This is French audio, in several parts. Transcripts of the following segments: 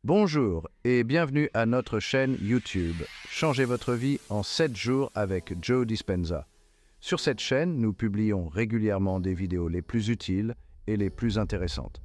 Bonjour et bienvenue à notre chaîne YouTube. Changez votre vie en 7 jours avec Joe Dispenza. Sur cette chaîne, nous publions régulièrement des vidéos les plus utiles et les plus intéressantes.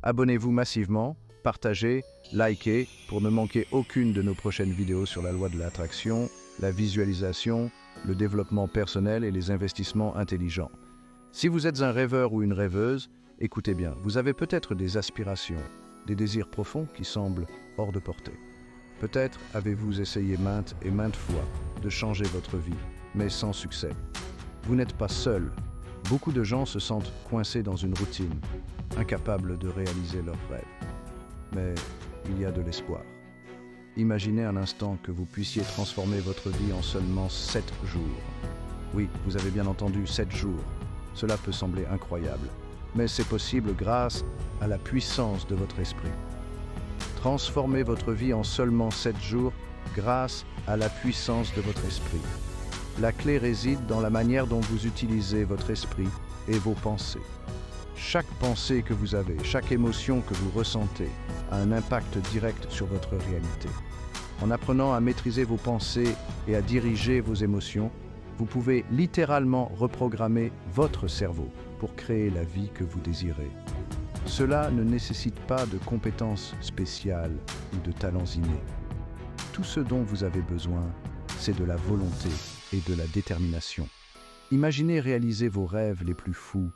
Abonnez-vous massivement, partagez, likez pour ne manquer aucune de nos prochaines vidéos sur la loi de l'attraction, la visualisation, le développement personnel et les investissements intelligents. Si vous êtes un rêveur ou une rêveuse, écoutez bien, vous avez peut-être des aspirations, des désirs profonds qui semblent hors de portée. Peut-être avez-vous essayé maintes et maintes fois de changer votre vie, mais sans succès. Vous n'êtes pas seul. Beaucoup de gens se sentent coincés dans une routine, incapables de réaliser leurs rêves. Mais il y a de l'espoir. Imaginez un instant que vous puissiez transformer votre vie en seulement 7 jours. Oui, vous avez bien entendu, 7 jours. Cela peut sembler incroyable, mais c'est possible grâce à la puissance de votre esprit. Transformez votre vie en seulement 7 jours grâce à la puissance de votre esprit. La clé réside dans la manière dont vous utilisez votre esprit et vos pensées. Chaque pensée que vous avez, chaque émotion que vous ressentez a un impact direct sur votre réalité. En apprenant à maîtriser vos pensées et à diriger vos émotions, vous pouvez littéralement reprogrammer votre cerveau pour créer la vie que vous désirez. Cela ne nécessite pas de compétences spéciales ou de talents innés. Tout ce dont vous avez besoin, c'est de la volonté et de la détermination. Imaginez réaliser vos rêves les plus fous,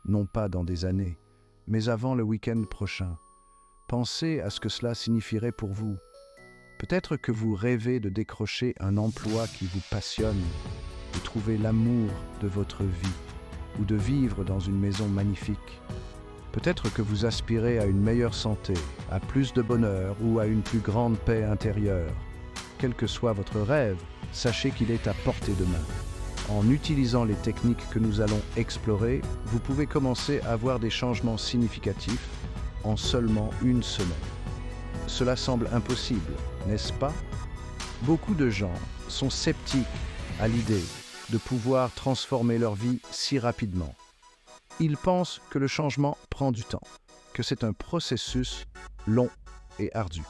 non pas dans des années, mais avant le week-end prochain. Pensez à ce que cela signifierait pour vous. Peut-être que vous rêvez de décrocher un emploi qui vous passionne, de trouver l'amour de votre vie ou de vivre dans une maison magnifique. Peut-être que vous aspirez à une meilleure santé, à plus de bonheur ou à une plus grande paix intérieure. Quel que soit votre rêve, sachez qu'il est à portée de main. En utilisant les techniques que nous allons explorer, vous pouvez commencer à voir des changements significatifs en seulement une semaine. Cela semble impossible, n'est-ce pas? Beaucoup de gens sont sceptiques à l'idée de pouvoir transformer leur vie si rapidement. Ils pensent que le changement prend du temps, que c'est un processus long et ardu.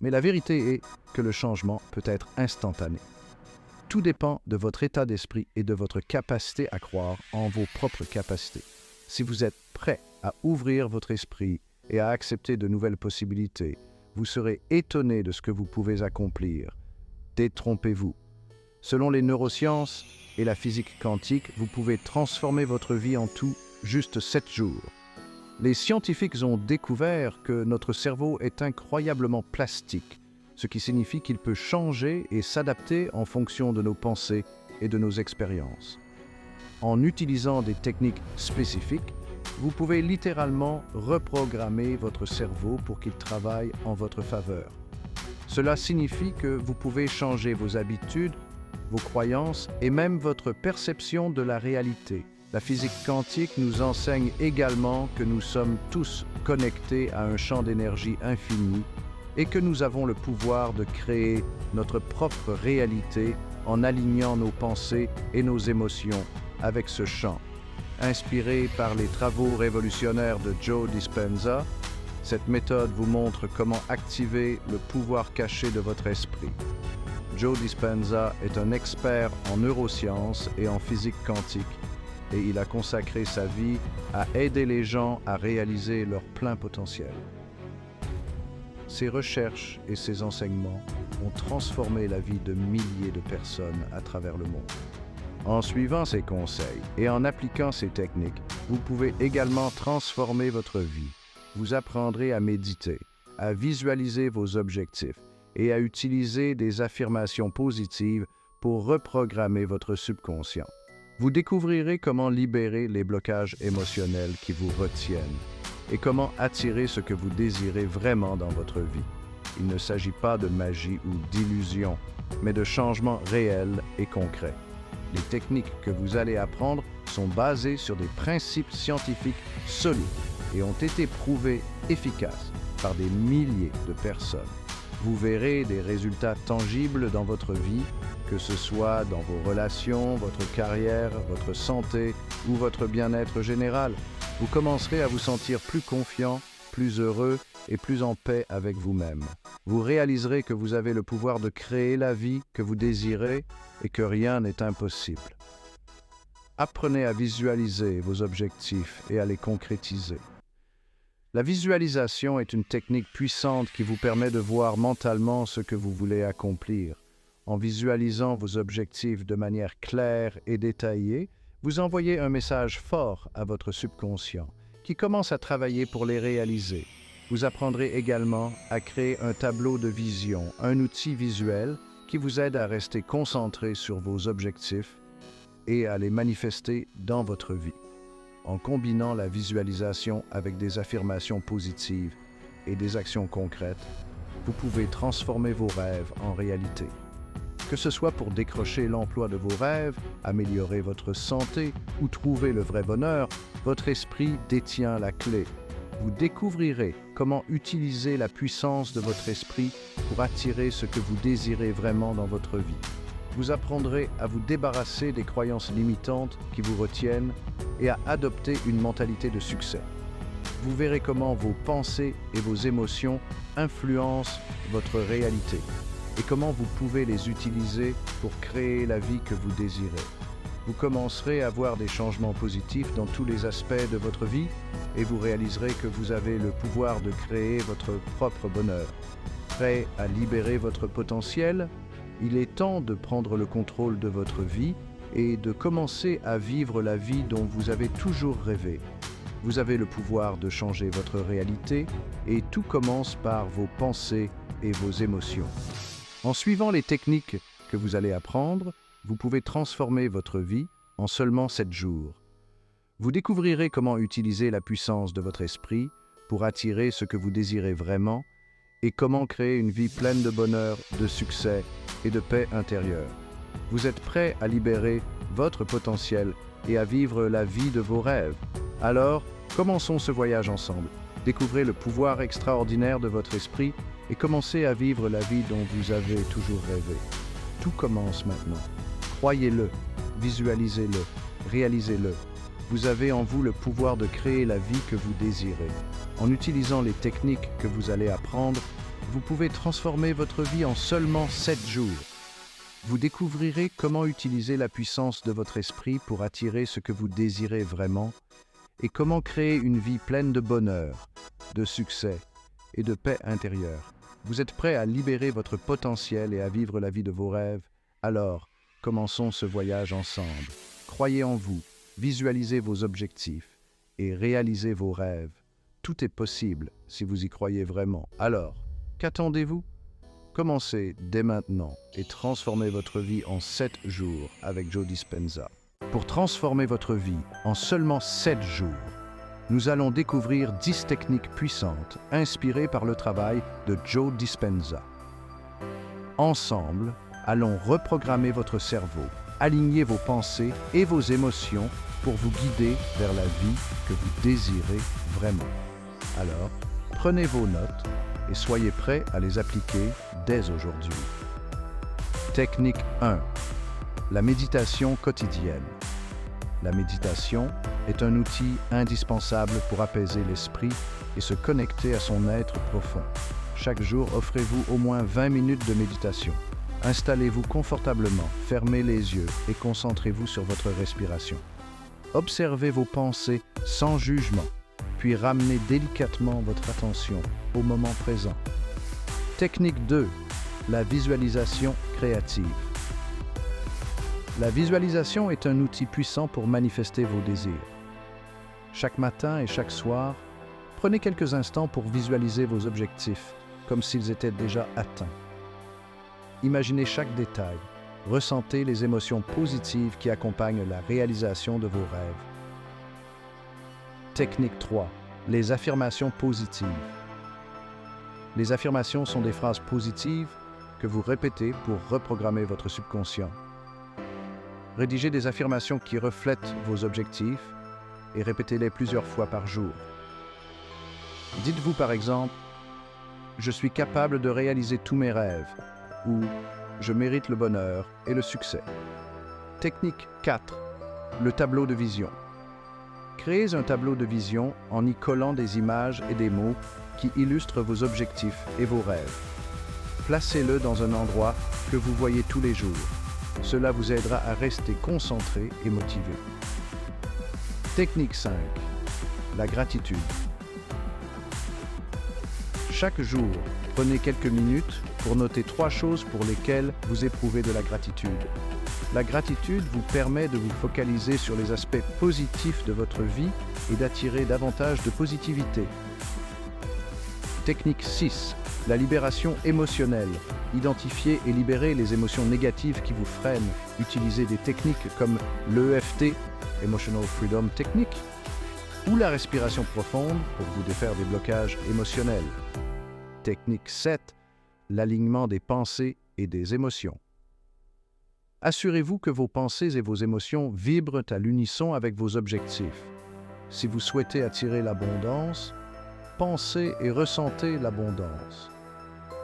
Mais la vérité est que le changement peut être instantané. Tout dépend de votre état d'esprit et de votre capacité à croire en vos propres capacités. Si vous êtes prêt à ouvrir votre esprit et à accepter de nouvelles possibilités, vous serez étonné de ce que vous pouvez accomplir. Détrompez-vous. Selon les neurosciences et la physique quantique, vous pouvez transformer votre vie en tout juste 7 jours. Les scientifiques ont découvert que notre cerveau est incroyablement plastique, ce qui signifie qu'il peut changer et s'adapter en fonction de nos pensées et de nos expériences. En utilisant des techniques spécifiques, vous pouvez littéralement reprogrammer votre cerveau pour qu'il travaille en votre faveur. Cela signifie que vous pouvez changer vos habitudes, vos croyances et même votre perception de la réalité. La physique quantique nous enseigne également que nous sommes tous connectés à un champ d'énergie infini et que nous avons le pouvoir de créer notre propre réalité en alignant nos pensées et nos émotions avec ce champ. Inspiré par les travaux révolutionnaires de Joe Dispenza, cette méthode vous montre comment activer le pouvoir caché de votre esprit. Joe Dispenza est un expert en neurosciences et en physique quantique et il a consacré sa vie à aider les gens à réaliser leur plein potentiel. Ses recherches et ses enseignements ont transformé la vie de milliers de personnes à travers le monde. En suivant ses conseils et en appliquant ses techniques, vous pouvez également transformer votre vie. Vous apprendrez à méditer, à visualiser vos objectifs et à utiliser des affirmations positives pour reprogrammer votre subconscient. Vous découvrirez comment libérer les blocages émotionnels qui vous retiennent et comment attirer ce que vous désirez vraiment dans votre vie. Il ne s'agit pas de magie ou d'illusion, mais de changements réels et concrets. Les techniques que vous allez apprendre sont basées sur des principes scientifiques solides et ont été prouvés efficaces par des milliers de personnes. Vous verrez des résultats tangibles dans votre vie, que ce soit dans vos relations, votre carrière, votre santé ou votre bien-être général. Vous commencerez à vous sentir plus confiant, plus heureux et plus en paix avec vous-même. Vous réaliserez que vous avez le pouvoir de créer la vie que vous désirez et que rien n'est impossible. Apprenez à visualiser vos objectifs et à les concrétiser. La visualisation est une technique puissante qui vous permet de voir mentalement ce que vous voulez accomplir. En visualisant vos objectifs de manière claire et détaillée, vous envoyez un message fort à votre subconscient qui commence à travailler pour les réaliser. Vous apprendrez également à créer un tableau de vision, un outil visuel qui vous aide à rester concentré sur vos objectifs et à les manifester dans votre vie. En combinant la visualisation avec des affirmations positives et des actions concrètes, vous pouvez transformer vos rêves en réalité. Que ce soit pour décrocher l'emploi de vos rêves, améliorer votre santé ou trouver le vrai bonheur, votre esprit détient la clé. Vous découvrirez comment utiliser la puissance de votre esprit pour attirer ce que vous désirez vraiment dans votre vie. Vous apprendrez à vous débarrasser des croyances limitantes qui vous retiennent et à adopter une mentalité de succès. Vous verrez comment vos pensées et vos émotions influencent votre réalité et comment vous pouvez les utiliser pour créer la vie que vous désirez. Vous commencerez à voir des changements positifs dans tous les aspects de votre vie et vous réaliserez que vous avez le pouvoir de créer votre propre bonheur. Prêt à libérer votre potentiel? Il est temps de prendre le contrôle de votre vie et de commencer à vivre la vie dont vous avez toujours rêvé. Vous avez le pouvoir de changer votre réalité et tout commence par vos pensées et vos émotions. En suivant les techniques que vous allez apprendre, vous pouvez transformer votre vie en seulement 7 jours. Vous découvrirez comment utiliser la puissance de votre esprit pour attirer ce que vous désirez vraiment et comment créer une vie pleine de bonheur, de succès et de paix intérieure. Vous êtes prêt à libérer votre potentiel et à vivre la vie de vos rêves. Alors, commençons ce voyage ensemble. Découvrez le pouvoir extraordinaire de votre esprit et commencez à vivre la vie dont vous avez toujours rêvé. Tout commence maintenant. Croyez-le, visualisez-le, réalisez-le. Vous avez en vous le pouvoir de créer la vie que vous désirez. En utilisant les techniques que vous allez apprendre, vous pouvez transformer votre vie en seulement 7 jours. Vous découvrirez comment utiliser la puissance de votre esprit pour attirer ce que vous désirez vraiment et comment créer une vie pleine de bonheur, de succès et de paix intérieure. Vous êtes prêt à libérer votre potentiel et à vivre la vie de vos rêves? Alors, commençons ce voyage ensemble. Croyez en vous, visualisez vos objectifs et réalisez vos rêves. Tout est possible si vous y croyez vraiment. Alors, qu'attendez-vous? Commencez dès maintenant et transformez votre vie en 7 jours avec Joe Dispenza. Pour transformer votre vie en seulement 7 jours, nous allons découvrir 10 techniques puissantes inspirées par le travail de Joe Dispenza. Ensemble, allons reprogrammer votre cerveau, aligner vos pensées et vos émotions pour vous guider vers la vie que vous désirez vraiment. Alors, prenez vos notes et soyez prêts à les appliquer dès aujourd'hui. Technique 1. La méditation quotidienne. La méditation est un outil indispensable pour apaiser l'esprit et se connecter à son être profond. Chaque jour, offrez-vous au moins 20 minutes de méditation. Installez-vous confortablement, fermez les yeux et concentrez-vous sur votre respiration. Observez vos pensées sans jugement, puis ramenez délicatement votre attention au moment présent. Technique 2. La visualisation créative. La visualisation est un outil puissant pour manifester vos désirs. Chaque matin et chaque soir, prenez quelques instants pour visualiser vos objectifs, comme s'ils étaient déjà atteints. Imaginez chaque détail, ressentez les émotions positives qui accompagnent la réalisation de vos rêves. Technique 3. Les affirmations positives. Les affirmations sont des phrases positives que vous répétez pour reprogrammer votre subconscient. Rédigez des affirmations qui reflètent vos objectifs et répétez-les plusieurs fois par jour. Dites-vous par exemple « Je suis capable de réaliser tous mes rêves » ou « Je mérite le bonheur et le succès ». Technique 4. Le tableau de vision. Créez un tableau de vision en y collant des images et des mots qui illustrent vos objectifs et vos rêves. Placez-le dans un endroit que vous voyez tous les jours. Cela vous aidera à rester concentré et motivé. Technique 5. La gratitude. Chaque jour, prenez quelques minutes pour noter 3 choses pour lesquelles vous éprouvez de la gratitude. La gratitude vous permet de vous focaliser sur les aspects positifs de votre vie et d'attirer davantage de positivité. Technique 6. La libération émotionnelle. Identifiez et libérez les émotions négatives qui vous freinent. Utilisez des techniques comme l'EFT, Emotional Freedom Technique, ou la respiration profonde pour vous défaire des blocages émotionnels. Technique 7. L'alignement des pensées et des émotions. Assurez-vous que vos pensées et vos émotions vibrent à l'unisson avec vos objectifs. Si vous souhaitez attirer l'abondance, pensez et ressentez l'abondance.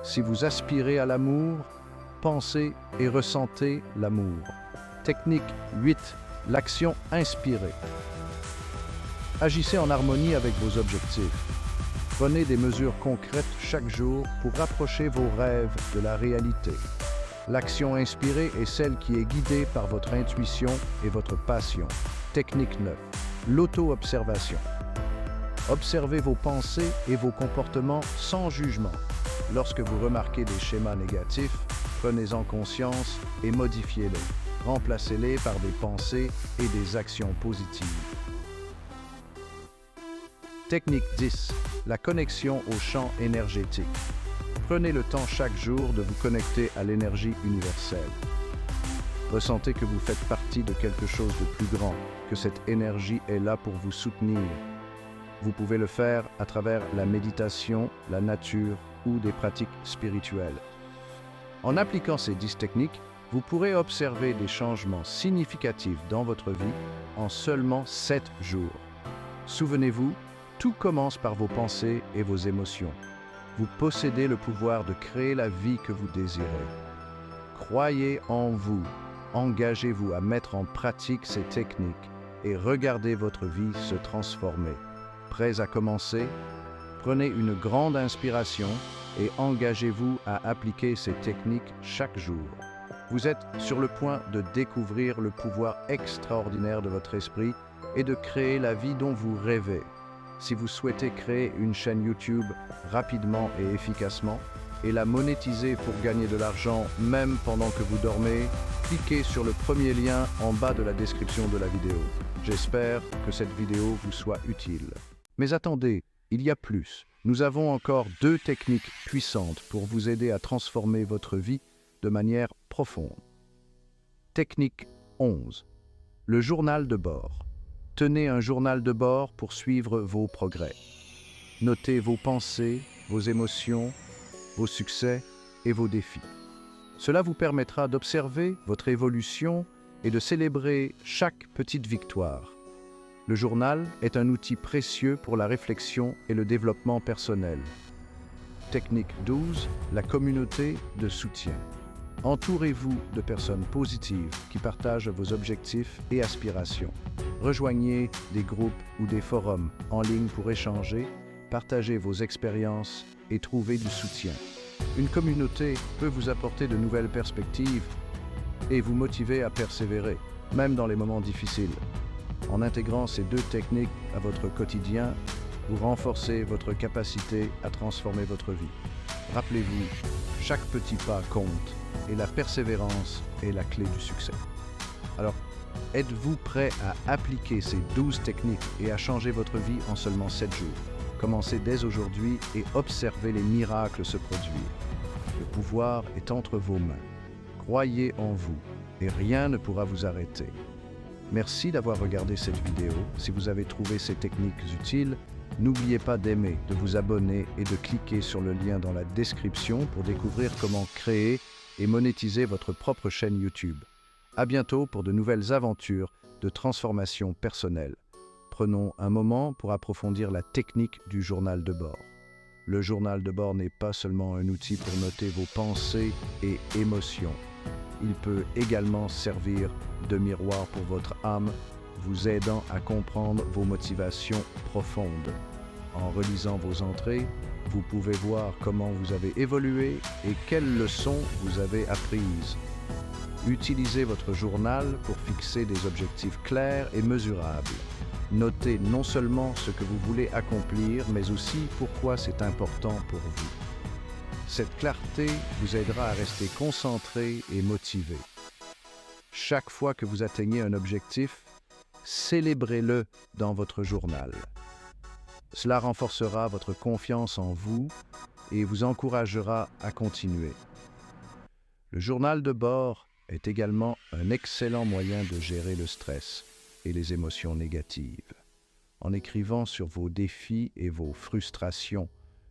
Si vous aspirez à l'amour, pensez et ressentez l'amour. Technique 8. L'action inspirée. Agissez en harmonie avec vos objectifs. Prenez des mesures concrètes chaque jour pour rapprocher vos rêves de la réalité. L'action inspirée est celle qui est guidée par votre intuition et votre passion. Technique 9. L'auto-observation. Observez vos pensées et vos comportements sans jugement. Lorsque vous remarquez des schémas négatifs, prenez-en conscience et modifiez-les. Remplacez-les par des pensées et des actions positives. Technique 10. La connexion au champ énergétique. Prenez le temps chaque jour de vous connecter à l'énergie universelle. Ressentez que vous faites partie de quelque chose de plus grand, que cette énergie est là pour vous soutenir. Vous pouvez le faire à travers la méditation, la nature ou des pratiques spirituelles. En appliquant ces 10 techniques, vous pourrez observer des changements significatifs dans votre vie en seulement 7 jours. Souvenez-vous, tout commence par vos pensées et vos émotions. Vous possédez le pouvoir de créer la vie que vous désirez. Croyez en vous, engagez-vous à mettre en pratique ces techniques et regardez votre vie se transformer. Prêts à commencer? Prenez une grande inspiration et engagez-vous à appliquer ces techniques chaque jour. Vous êtes sur le point de découvrir le pouvoir extraordinaire de votre esprit et de créer la vie dont vous rêvez. Si vous souhaitez créer une chaîne YouTube rapidement et efficacement et la monétiser pour gagner de l'argent même pendant que vous dormez, cliquez sur le premier lien en bas de la description de la vidéo. J'espère que cette vidéo vous soit utile. Mais attendez, il y a plus. Nous avons encore 2 techniques puissantes pour vous aider à transformer votre vie de manière profonde. Technique 11. Le journal de bord. Tenez un journal de bord pour suivre vos progrès. Notez vos pensées, vos émotions, vos succès et vos défis. Cela vous permettra d'observer votre évolution et de célébrer chaque petite victoire. Le journal est un outil précieux pour la réflexion et le développement personnel. Technique 12. La communauté de soutien. Entourez-vous de personnes positives qui partagent vos objectifs et aspirations. Rejoignez des groupes ou des forums en ligne pour échanger, partager vos expériences et trouver du soutien. Une communauté peut vous apporter de nouvelles perspectives et vous motiver à persévérer, même dans les moments difficiles. En intégrant ces 2 techniques à votre quotidien, vous renforcez votre capacité à transformer votre vie. Rappelez-vous, chaque petit pas compte et la persévérance est la clé du succès. Alors, êtes-vous prêt à appliquer ces 12 techniques et à changer votre vie en seulement 7 jours? Commencez dès aujourd'hui et observez les miracles se produire. Le pouvoir est entre vos mains. Croyez en vous et rien ne pourra vous arrêter. Merci d'avoir regardé cette vidéo. Si vous avez trouvé ces techniques utiles, n'oubliez pas d'aimer, de vous abonner et de cliquer sur le lien dans la description pour découvrir comment créer et monétiser votre propre chaîne YouTube. À bientôt pour de nouvelles aventures de transformation personnelle. Prenons un moment pour approfondir la technique du journal de bord. Le journal de bord n'est pas seulement un outil pour noter vos pensées et émotions. Il peut également servir de miroir pour votre âme vous aidant à comprendre vos motivations profondes. En relisant vos entrées, vous pouvez voir comment vous avez évolué et quelles leçons vous avez apprises. Utilisez votre journal pour fixer des objectifs clairs et mesurables. Notez non seulement ce que vous voulez accomplir, mais aussi pourquoi c'est important pour vous. Cette clarté vous aidera à rester concentré et motivé. Chaque fois que vous atteignez un objectif, célébrez-le dans votre journal. Cela renforcera votre confiance en vous et vous encouragera à continuer. Le journal de bord est également un excellent moyen de gérer le stress et les émotions négatives. En écrivant sur vos défis et vos frustrations,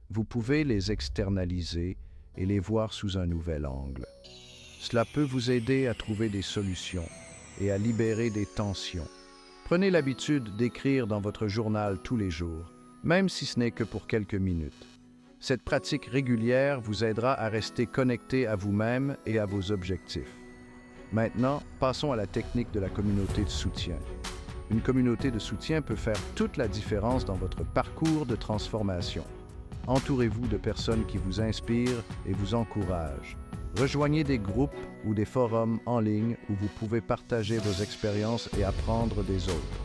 vous pouvez les externaliser et les voir sous un nouvel angle. Cela peut vous aider à trouver des solutions et à libérer des tensions. Prenez l'habitude d'écrire dans votre journal tous les jours, même si ce n'est que pour quelques minutes. Cette pratique régulière vous aidera à rester connecté à vous-même et à vos objectifs. Maintenant, passons à la technique de la communauté de soutien. Une communauté de soutien peut faire toute la différence dans votre parcours de transformation. Entourez-vous de personnes qui vous inspirent et vous encouragent. Rejoignez des groupes ou des forums en ligne où vous pouvez partager vos expériences et apprendre des autres.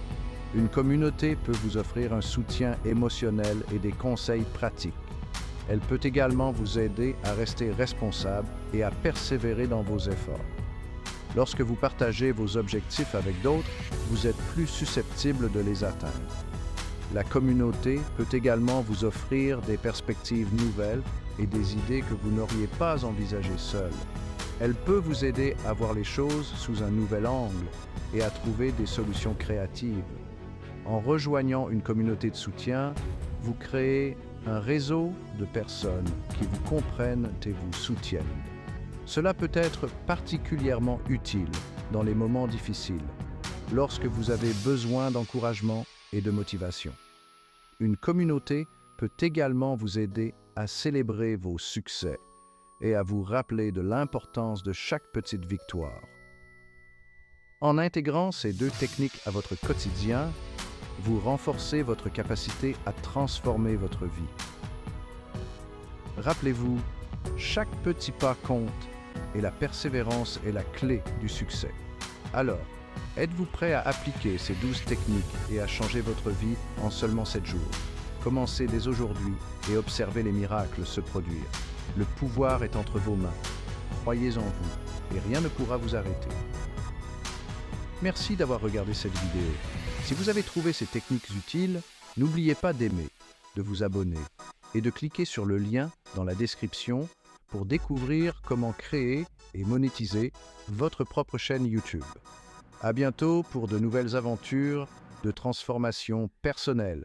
Une communauté peut vous offrir un soutien émotionnel et des conseils pratiques. Elle peut également vous aider à rester responsable et à persévérer dans vos efforts. Lorsque vous partagez vos objectifs avec d'autres, vous êtes plus susceptible de les atteindre. La communauté peut également vous offrir des perspectives nouvelles et des idées que vous n'auriez pas envisagées seul. Elle peut vous aider à voir les choses sous un nouvel angle et à trouver des solutions créatives. En rejoignant une communauté de soutien, vous créez un réseau de personnes qui vous comprennent et vous soutiennent. Cela peut être particulièrement utile dans les moments difficiles, lorsque vous avez besoin d'encouragement et de motivation. Une communauté peut également vous aider à célébrer vos succès et à vous rappeler de l'importance de chaque petite victoire. En intégrant ces deux techniques à votre quotidien, vous renforcez votre capacité à transformer votre vie. Rappelez-vous, chaque petit pas compte et la persévérance est la clé du succès. Alors, êtes-vous prêt à appliquer ces 12 techniques et à changer votre vie en seulement 7 jours? Commencez dès aujourd'hui et observez les miracles se produire. Le pouvoir est entre vos mains. Croyez en vous et rien ne pourra vous arrêter. Merci d'avoir regardé cette vidéo. Si vous avez trouvé ces techniques utiles, n'oubliez pas d'aimer, de vous abonner et de cliquer sur le lien dans la description pour découvrir comment créer et monétiser votre propre chaîne YouTube. À bientôt pour de nouvelles aventures de transformation personnelle